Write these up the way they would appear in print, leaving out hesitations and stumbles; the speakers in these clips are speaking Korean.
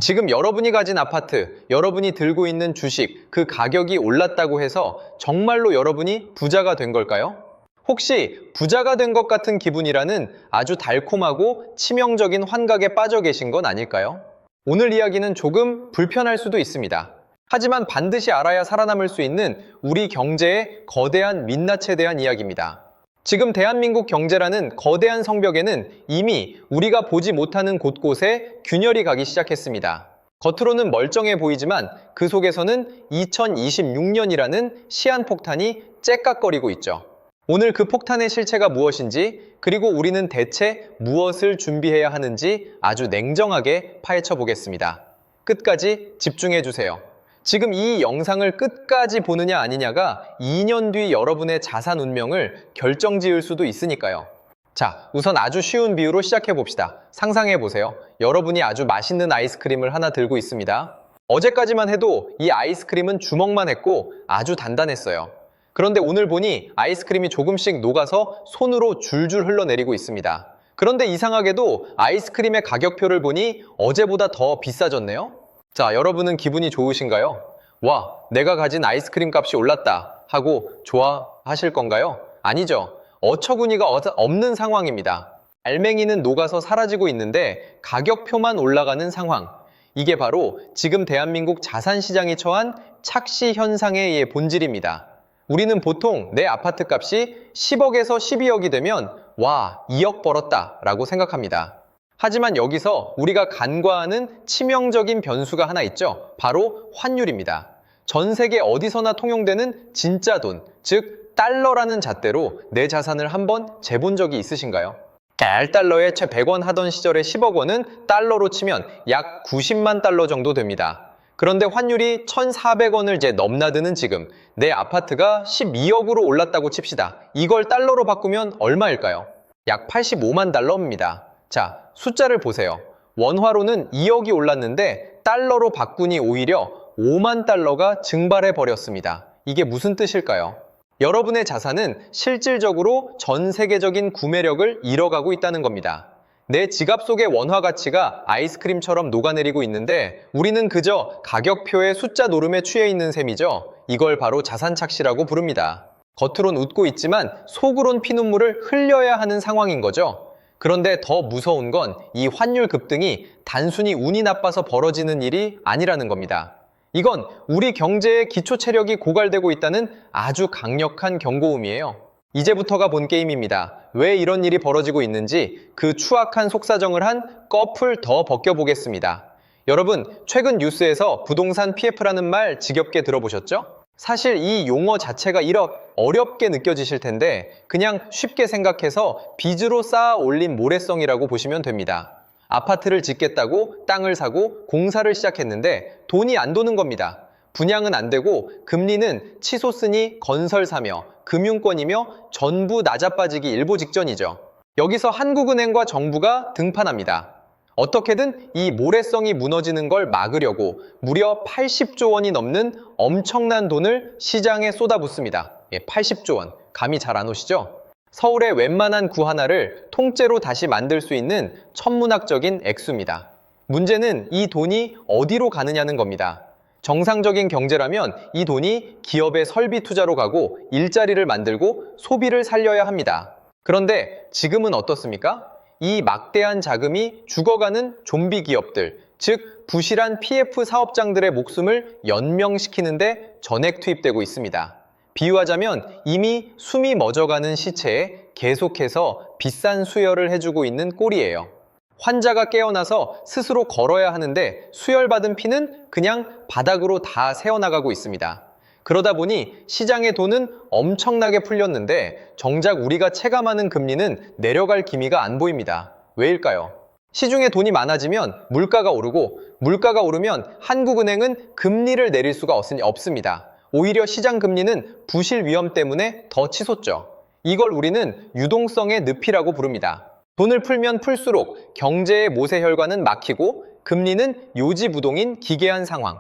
지금 여러분이 가진 아파트, 여러분이 들고 있는 주식, 그 가격이 올랐다고 해서 정말로 여러분이 부자가 된 걸까요? 혹시 부자가 된 것 같은 기분이라는 아주 달콤하고 치명적인 환각에 빠져 계신 건 아닐까요? 오늘 이야기는 조금 불편할 수도 있습니다. 하지만 반드시 알아야 살아남을 수 있는 우리 경제의 거대한 민낯에 대한 이야기입니다. 지금 대한민국 경제라는 거대한 성벽에는 이미 우리가 보지 못하는 곳곳에 균열이 가기 시작했습니다. 겉으로는 멀쩡해 보이지만 그 속에서는 2026년이라는 시한폭탄이 째깍거리고 있죠. 오늘 그 폭탄의 실체가 무엇인지, 그리고 우리는 대체 무엇을 준비해야 하는지 아주 냉정하게 파헤쳐 보겠습니다. 끝까지 집중해 주세요. 지금 이 영상을 끝까지 보느냐 아니냐가 2년 뒤 여러분의 자산 운명을 결정지을 수도 있으니까요. 자, 우선 아주 쉬운 비유로 시작해 봅시다. 상상해 보세요. 여러분이 아주 맛있는 아이스크림을 하나 들고 있습니다. 어제까지만 해도 이 아이스크림은 주먹만 했고 아주 단단했어요. 그런데 오늘 보니 아이스크림이 조금씩 녹아서 손으로 줄줄 흘러내리고 있습니다. 그런데 이상하게도 아이스크림의 가격표를 보니 어제보다 더 비싸졌네요. 자, 여러분은 기분이 좋으신가요? 와, 내가 가진 아이스크림 값이 올랐다 하고 좋아하실 건가요? 아니죠. 어처구니가 없는 상황입니다. 알맹이는 녹아서 사라지고 있는데 가격표만 올라가는 상황. 이게 바로 지금 대한민국 자산시장이 처한 착시 현상의 본질입니다. 우리는 보통 내 아파트 값이 10억에서 12억이 되면 와, 2억 벌었다 라고 생각합니다. 하지만 여기서 우리가 간과하는 치명적인 변수가 하나 있죠. 바로 환율입니다. 전 세계 어디서나 통용되는 진짜 돈, 즉 달러라는 잣대로 내 자산을 한번 재본 적이 있으신가요? 1달러에 채 100원 하던 시절의 10억 원은 달러로 치면 약 90만 달러 정도 됩니다. 그런데 환율이 1,400원을 이제 넘나드는 지금 내 아파트가 12억으로 올랐다고 칩시다. 이걸 달러로 바꾸면 얼마일까요? 약 85만 달러입니다. 자, 숫자를 보세요. 원화로는 2억이 올랐는데 달러로 바꾸니 오히려 5만 달러가 증발해 버렸습니다. 이게 무슨 뜻일까요? 여러분의 자산은 실질적으로 전 세계적인 구매력을 잃어가고 있다는 겁니다. 내 지갑 속의 원화 가치가 아이스크림처럼 녹아내리고 있는데 우리는 그저 가격표의 숫자 노름에 취해 있는 셈이죠. 이걸 바로 자산 착시라고 부릅니다. 겉으론 웃고 있지만 속으론 피눈물을 흘려야 하는 상황인 거죠. 그런데 더 무서운 건 이 환율 급등이 단순히 운이 나빠서 벌어지는 일이 아니라는 겁니다. 이건 우리 경제의 기초 체력이 고갈되고 있다는 아주 강력한 경고음이에요. 이제부터가 본 게임입니다. 왜 이런 일이 벌어지고 있는지 그 추악한 속사정을 한 꺼풀 더 벗겨보겠습니다. 여러분, 최근 뉴스에서 부동산 PF라는 말 지겹게 들어보셨죠? 사실 이 용어 자체가 이렇게 어렵게 느껴지실 텐데 그냥 쉽게 생각해서 빚으로 쌓아 올린 모래성이라고 보시면 됩니다. 아파트를 짓겠다고 땅을 사고 공사를 시작했는데 돈이 안 도는 겁니다. 분양은 안 되고 금리는 치솟으니 건설사며 금융권이며 전부 나자빠지기 일보 직전이죠. 여기서 한국은행과 정부가 등판합니다. 어떻게든 이 모래성이 무너지는 걸 막으려고 무려 80조 원이 넘는 엄청난 돈을 시장에 쏟아붓습니다. 80조 원, 감이 잘 안 오시죠? 서울의 웬만한 구 하나를 통째로 다시 만들 수 있는 천문학적인 액수입니다. 문제는 이 돈이 어디로 가느냐는 겁니다. 정상적인 경제라면 이 돈이 기업의 설비 투자로 가고 일자리를 만들고 소비를 살려야 합니다. 그런데 지금은 어떻습니까? 이 막대한 자금이 죽어가는 좀비 기업들, 즉 부실한 PF 사업장들의 목숨을 연명시키는데 전액 투입되고 있습니다. 비유하자면 이미 숨이 멎어가는 시체에 계속해서 비싼 수혈을 해주고 있는 꼴이에요. 환자가 깨어나서 스스로 걸어야 하는데 수혈받은 피는 그냥 바닥으로 다 새어나가고 있습니다. 그러다 보니 시장의 돈은 엄청나게 풀렸는데 정작 우리가 체감하는 금리는 내려갈 기미가 안 보입니다. 왜일까요? 시중에 돈이 많아지면 물가가 오르고 물가가 오르면 한국은행은 금리를 내릴 수가 없습니다. 오히려 시장 금리는 부실 위험 때문에 더 치솟죠. 이걸 우리는 유동성의 늪이라고 부릅니다. 돈을 풀면 풀수록 경제의 모세혈관은 막히고 금리는 요지부동인 기괴한 상황.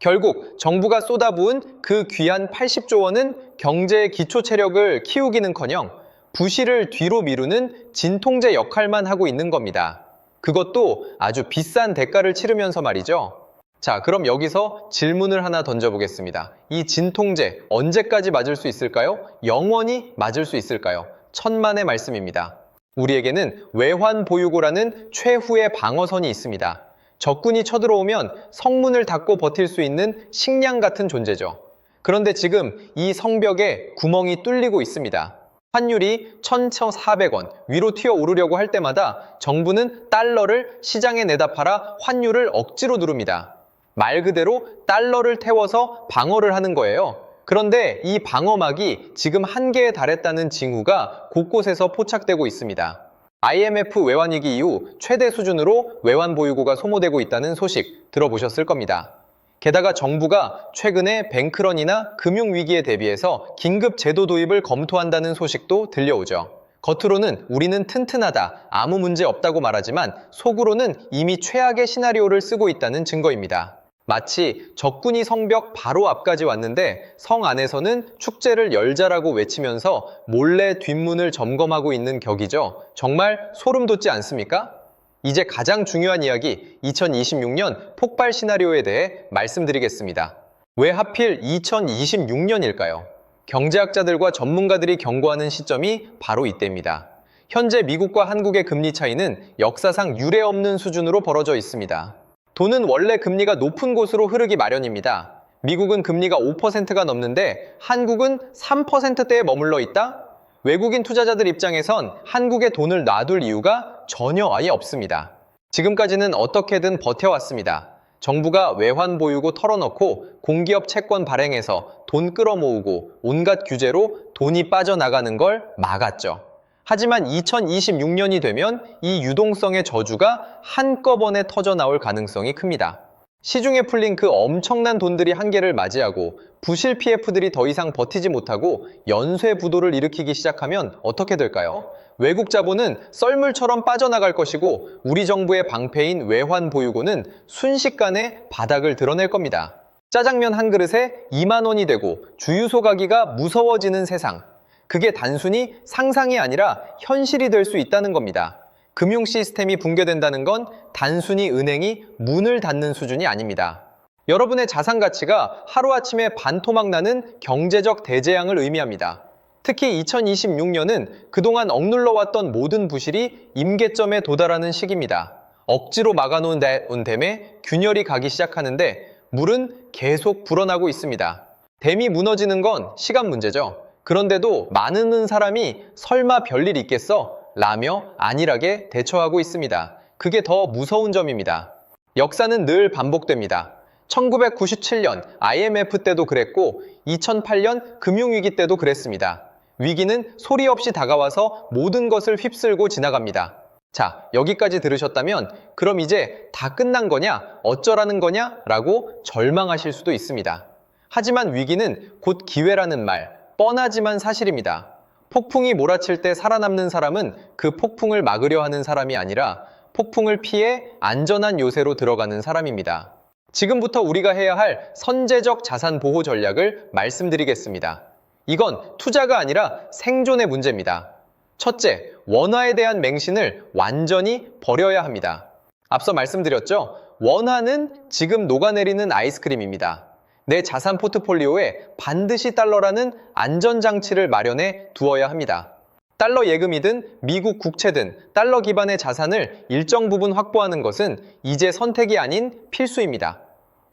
결국 정부가 쏟아부은 그 귀한 80조 원은 경제의 기초 체력을 키우기는커녕 부실을 뒤로 미루는 진통제 역할만 하고 있는 겁니다. 그것도 아주 비싼 대가를 치르면서 말이죠. 자, 그럼 여기서 질문을 하나 던져보겠습니다. 이 진통제 언제까지 맞을 수 있을까요? 영원히 맞을 수 있을까요? 천만의 말씀입니다. 우리에게는 외환보유고라는 최후의 방어선이 있습니다. 적군이 쳐들어오면 성문을 닫고 버틸 수 있는 식량 같은 존재죠. 그런데 지금 이 성벽에 구멍이 뚫리고 있습니다. 환율이 1,400원 위로 튀어오르려고 할 때마다 정부는 달러를 시장에 내다 팔아 환율을 억지로 누릅니다. 말 그대로 달러를 태워서 방어를 하는 거예요. 그런데 이 방어막이 지금 한계에 달했다는 징후가 곳곳에서 포착되고 있습니다. IMF 외환위기 이후 최대 수준으로 외환보유고가 소모되고 있다는 소식 들어보셨을 겁니다. 게다가 정부가 최근에 뱅크런이나 금융위기에 대비해서 긴급 제도 도입을 검토한다는 소식도 들려오죠. 겉으로는 우리는 튼튼하다, 아무 문제 없다고 말하지만 속으로는 이미 최악의 시나리오를 쓰고 있다는 증거입니다. 마치 적군이 성벽 바로 앞까지 왔는데 성 안에서는 축제를 열자라고 외치면서 몰래 뒷문을 점검하고 있는 격이죠. 정말 소름 돋지 않습니까? 이제 가장 중요한 이야기, 2026년 폭발 시나리오에 대해 말씀드리겠습니다. 왜 하필 2026년일까요? 경제학자들과 전문가들이 경고하는 시점이 바로 이때입니다. 현재 미국과 한국의 금리 차이는 역사상 유례없는 수준으로 벌어져 있습니다. 돈은 원래 금리가 높은 곳으로 흐르기 마련입니다. 미국은 금리가 5%가 넘는데 한국은 3%대에 머물러 있다? 외국인 투자자들 입장에선 한국에 돈을 놔둘 이유가 전혀 아예 없습니다. 지금까지는 어떻게든 버텨왔습니다. 정부가 외환 보유고 털어넣고 공기업 채권 발행해서 돈 끌어모으고 온갖 규제로 돈이 빠져나가는 걸 막았죠. 하지만 2026년이 되면 이 유동성의 저주가 한꺼번에 터져나올 가능성이 큽니다. 시중에 풀린 그 엄청난 돈들이 한계를 맞이하고 부실 PF들이 더 이상 버티지 못하고 연쇄부도를 일으키기 시작하면 어떻게 될까요? 외국 자본은 썰물처럼 빠져나갈 것이고 우리 정부의 방패인 외환 보유고는 순식간에 바닥을 드러낼 겁니다. 짜장면 한 그릇에 2만 원이 되고 주유소 가기가 무서워지는 세상. 그게 단순히 상상이 아니라 현실이 될 수 있다는 겁니다. 금융 시스템이 붕괴된다는 건 단순히 은행이 문을 닫는 수준이 아닙니다. 여러분의 자산 가치가 하루아침에 반토막 나는 경제적 대재앙을 의미합니다. 특히 2026년은 그동안 억눌러왔던 모든 부실이 임계점에 도달하는 시기입니다. 억지로 막아놓은 댐에 균열이 가기 시작하는데 물은 계속 불어나고 있습니다. 댐이 무너지는 건 시간 문제죠. 그런데도 많은 사람이 설마 별일 있겠어? 라며 안일하게 대처하고 있습니다. 그게 더 무서운 점입니다. 역사는 늘 반복됩니다. 1997년 IMF 때도 그랬고 2008년 금융위기 때도 그랬습니다. 위기는 소리 없이 다가와서 모든 것을 휩쓸고 지나갑니다. 자, 여기까지 들으셨다면 그럼 이제 다 끝난 거냐? 어쩌라는 거냐? 라고 절망하실 수도 있습니다. 하지만 위기는 곧 기회라는 말, 뻔하지만 사실입니다. 폭풍이 몰아칠 때 살아남는 사람은 그 폭풍을 막으려 하는 사람이 아니라 폭풍을 피해 안전한 요새로 들어가는 사람입니다. 지금부터 우리가 해야 할 선제적 자산 보호 전략을 말씀드리겠습니다. 이건 투자가 아니라 생존의 문제입니다. 첫째, 원화에 대한 맹신을 완전히 버려야 합니다. 앞서 말씀드렸죠? 원화는 지금 녹아내리는 아이스크림입니다. 내 자산 포트폴리오에 반드시 달러라는 안전장치를 마련해 두어야 합니다. 달러 예금이든 미국 국채든 달러 기반의 자산을 일정 부분 확보하는 것은 이제 선택이 아닌 필수입니다.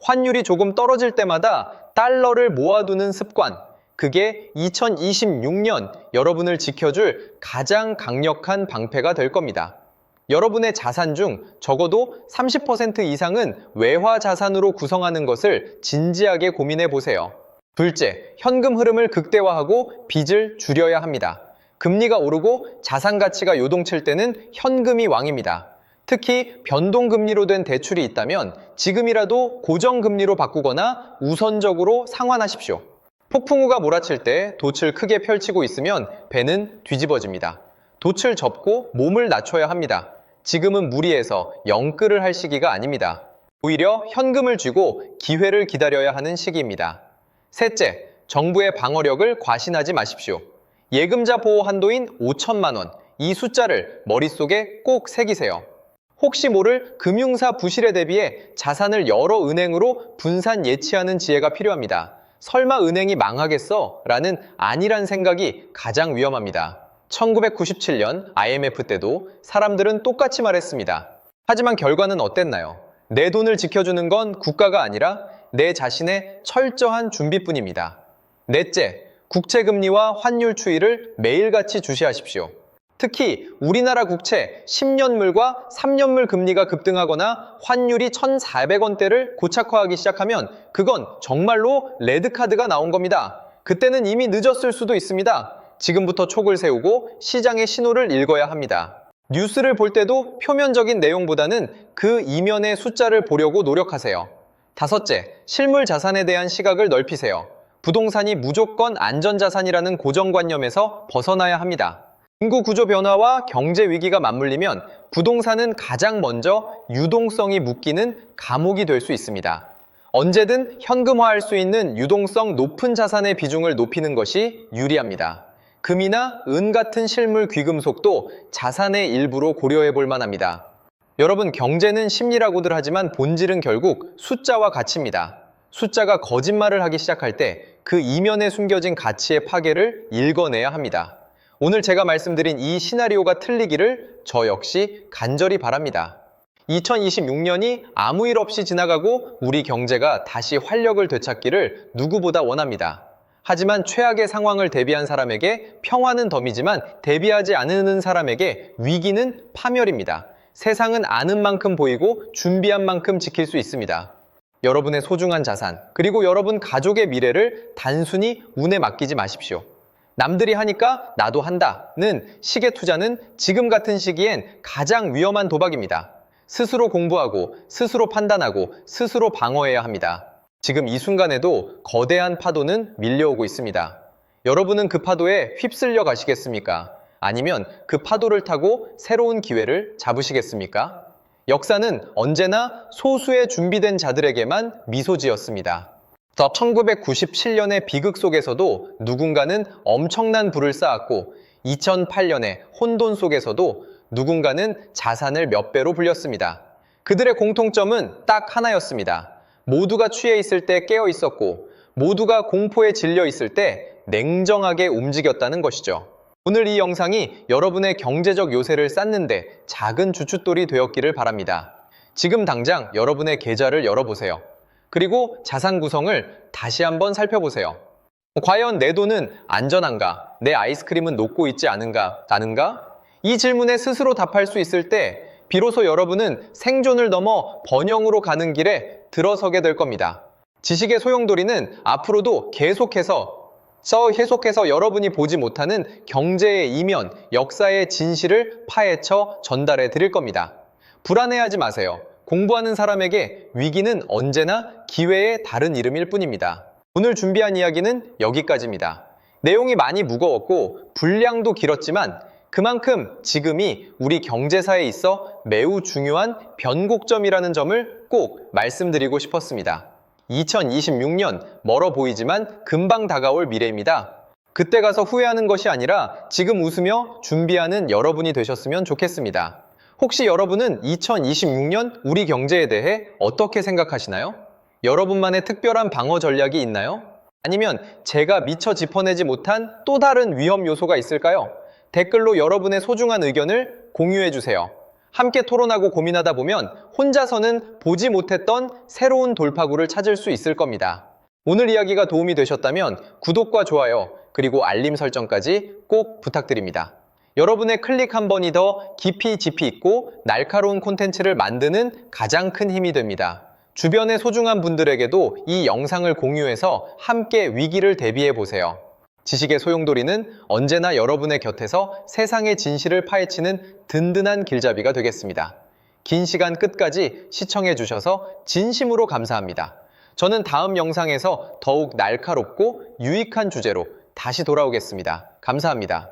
환율이 조금 떨어질 때마다 달러를 모아두는 습관, 그게 2026년 여러분을 지켜줄 가장 강력한 방패가 될 겁니다. 여러분의 자산 중 적어도 30% 이상은 외화 자산으로 구성하는 것을 진지하게 고민해 보세요. 둘째, 현금 흐름을 극대화하고 빚을 줄여야 합니다. 금리가 오르고 자산 가치가 요동칠 때는 현금이 왕입니다. 특히 변동금리로 된 대출이 있다면 지금이라도 고정금리로 바꾸거나 우선적으로 상환하십시오. 폭풍우가 몰아칠 때 돛을 크게 펼치고 있으면 배는 뒤집어집니다. 돛을 접고 몸을 낮춰야 합니다. 지금은 무리해서 영끌을 할 시기가 아닙니다. 오히려 현금을 쥐고 기회를 기다려야 하는 시기입니다. 셋째, 정부의 방어력을 과신하지 마십시오. 예금자 보호 한도인 5천만 원, 이 숫자를 머릿속에 꼭 새기세요. 혹시 모를 금융사 부실에 대비해 자산을 여러 은행으로 분산 예치하는 지혜가 필요합니다. 설마 은행이 망하겠어? 라는 안일한 생각이 가장 위험합니다. 1997년 IMF 때도 사람들은 똑같이 말했습니다. 하지만 결과는 어땠나요? 내 돈을 지켜주는 건 국가가 아니라 내 자신의 철저한 준비뿐입니다. 넷째, 국채금리와 환율 추이를 매일같이 주시하십시오. 특히 우리나라 국채 10년물과 3년물 금리가 급등하거나 환율이 1,400원대를 고착화하기 시작하면 그건 정말로 레드카드가 나온 겁니다. 그때는 이미 늦었을 수도 있습니다. 지금부터 촉을 세우고 시장의 신호를 읽어야 합니다. 뉴스를 볼 때도 표면적인 내용보다는 그 이면의 숫자를 보려고 노력하세요. 다섯째, 실물 자산에 대한 시각을 넓히세요. 부동산이 무조건 안전자산이라는 고정관념에서 벗어나야 합니다. 인구 구조 변화와 경제 위기가 맞물리면 부동산은 가장 먼저 유동성이 묶이는 감옥이 될 수 있습니다. 언제든 현금화할 수 있는 유동성 높은 자산의 비중을 높이는 것이 유리합니다. 금이나 은 같은 실물 귀금속도 자산의 일부로 고려해 볼 만합니다. 여러분, 경제는 심리라고들 하지만 본질은 결국 숫자와 가치입니다. 숫자가 거짓말을 하기 시작할 때 그 이면에 숨겨진 가치의 파괴를 읽어내야 합니다. 오늘 제가 말씀드린 이 시나리오가 틀리기를 저 역시 간절히 바랍니다. 2026년이 아무 일 없이 지나가고 우리 경제가 다시 활력을 되찾기를 누구보다 원합니다. 하지만 최악의 상황을 대비한 사람에게 평화는 덤이지만 대비하지 않는 사람에게 위기는 파멸입니다. 세상은 아는 만큼 보이고 준비한 만큼 지킬 수 있습니다. 여러분의 소중한 자산, 그리고 여러분 가족의 미래를 단순히 운에 맡기지 마십시오. 남들이 하니까 나도 한다는 식의 투자는 지금 같은 시기엔 가장 위험한 도박입니다. 스스로 공부하고, 스스로 판단하고, 스스로 방어해야 합니다. 지금 이 순간에도 거대한 파도는 밀려오고 있습니다. 여러분은 그 파도에 휩쓸려 가시겠습니까? 아니면 그 파도를 타고 새로운 기회를 잡으시겠습니까? 역사는 언제나 소수의 준비된 자들에게만 미소 지었습니다. 1997년의 비극 속에서도 누군가는 엄청난 부를 쌓았고 2008년의 혼돈 속에서도 누군가는 자산을 몇 배로 불렸습니다. 그들의 공통점은 딱 하나였습니다. 모두가 취해 있을 때 깨어 있었고 모두가 공포에 질려 있을 때 냉정하게 움직였다는 것이죠. 오늘 이 영상이 여러분의 경제적 요새를 쌓는데 작은 주춧돌이 되었기를 바랍니다. 지금 당장 여러분의 계좌를 열어보세요. 그리고 자산 구성을 다시 한번 살펴보세요. 과연 내 돈은 안전한가? 내 아이스크림은 녹고 있지 않은가? 이 질문에 스스로 답할 수 있을 때 비로소 여러분은 생존을 넘어 번영으로 가는 길에 들어서게 될 겁니다. 지식의 소용돌이는 앞으로도 계속해서 여러분이 보지 못하는 경제의 이면, 역사의 진실을 파헤쳐 전달해 드릴 겁니다. 불안해하지 마세요. 공부하는 사람에게 위기는 언제나 기회의 다른 이름일 뿐입니다. 오늘 준비한 이야기는 여기까지입니다. 내용이 많이 무거웠고 분량도 길었지만 그만큼 지금이 우리 경제사에 있어 매우 중요한 변곡점이라는 점을 꼭 말씀드리고 싶었습니다. 2026년 멀어 보이지만 금방 다가올 미래입니다. 그때 가서 후회하는 것이 아니라 지금 웃으며 준비하는 여러분이 되셨으면 좋겠습니다. 혹시 여러분은 2026년 우리 경제에 대해 어떻게 생각하시나요? 여러분만의 특별한 방어 전략이 있나요? 아니면 제가 미처 짚어내지 못한 또 다른 위험 요소가 있을까요? 댓글로 여러분의 소중한 의견을 공유해 주세요. 함께 토론하고 고민하다 보면 혼자서는 보지 못했던 새로운 돌파구를 찾을 수 있을 겁니다. 오늘 이야기가 도움이 되셨다면 구독과 좋아요, 그리고 알림 설정까지 꼭 부탁드립니다. 여러분의 클릭 한 번이 더 깊이 있고 날카로운 콘텐츠를 만드는 가장 큰 힘이 됩니다. 주변의 소중한 분들에게도 이 영상을 공유해서 함께 위기를 대비해 보세요. 지식의 소용돌이는 언제나 여러분의 곁에서 세상의 진실을 파헤치는 든든한 길잡이가 되겠습니다. 긴 시간 끝까지 시청해 주셔서 진심으로 감사합니다. 저는 다음 영상에서 더욱 날카롭고 유익한 주제로 다시 돌아오겠습니다. 감사합니다.